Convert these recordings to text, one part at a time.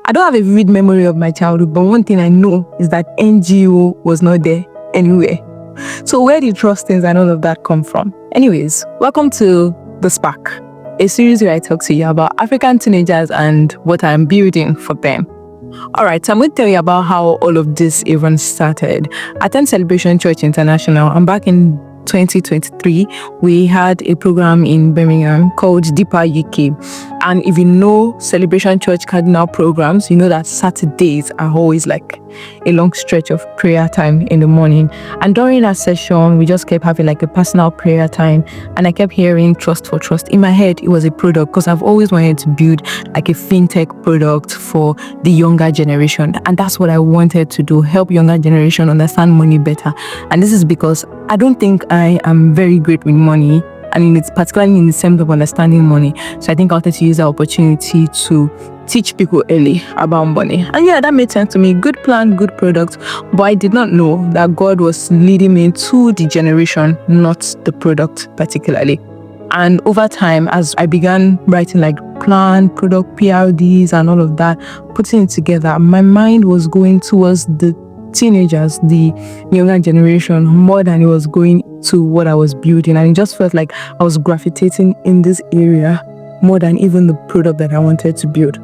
I don't have a vivid memory of my childhood, but one thing I know is that NGO was not there anywhere. So where did trustings and all of that come from? Anyways, welcome to The Spark, a series where I talk to you about African teenagers and what I'm building for them. Alright, so I'm going to tell you about how all of this even started. I attend Celebration Church International, and back in 2023, we had a program in Birmingham called Deeper UK. And if you know Celebration Church Cardinal programs, you know that Saturdays are always like a long stretch of prayer time in the morning. And during that session, we just kept having like a personal prayer time, and I kept hearing Trust for Trust. In my head, it was a product because I've always wanted to build like a fintech product for the younger generation. And that's what I wanted to do, help younger generation understand money better. And this is because I don't think I am very great with money, and it's particularly in the sense of understanding money. So I think I wanted to use that opportunity to teach people early about money. And yeah, that made sense to me. Good plan, good product. But I did not know that God was leading me to the generation, not the product particularly. And over time, as I began writing like plan, product, PRDs and all of that, putting it together, my mind was going towards the teenagers, the younger generation, more than it was going to what I was building. And it just felt like I was gravitating in this area more than even the product that I wanted to build.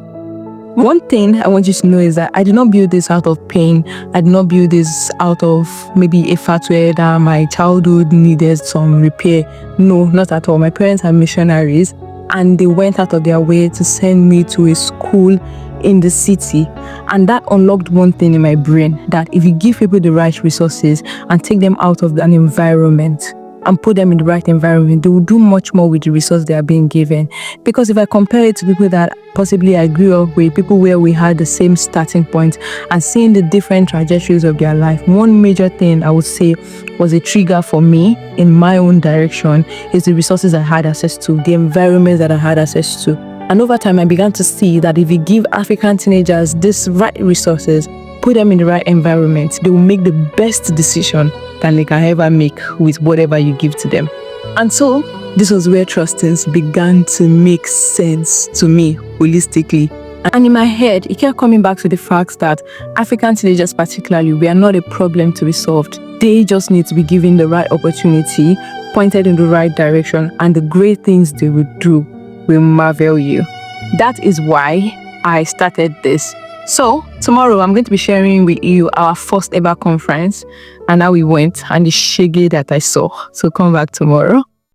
One thing I want you to know is that I did not build this out of pain. I did not build this out of maybe a fact where that my childhood needed some repair. No, not at all. My parents are missionaries, and they went out of their way to send me to a school in the city. And that unlocked one thing in my brain, that if you give people the right resources and take them out of an environment and put them in the right environment, they will do much more with the resource they are being given. Because if I compare it to people that possibly I grew up with, people where we had the same starting point and seeing the different trajectories of their life, one major thing I would say was a trigger for me in my own direction is the resources I had access to, the environment that I had access to. And over time, I began to see that if you give African teenagers these right resources, put them in the right environment, they will make the best decision that they can ever make with whatever you give to them. And so, this was where trustings began to make sense to me holistically. And in my head, it kept coming back to the fact that African teenagers particularly, we are not a problem to be solved. They just need to be given the right opportunity, pointed in the right direction, and the great things they will do will marvel you. That is why I started this. So tomorrow I'm going to be sharing with you our first ever conference and how we went and the shege that I saw. So come back tomorrow.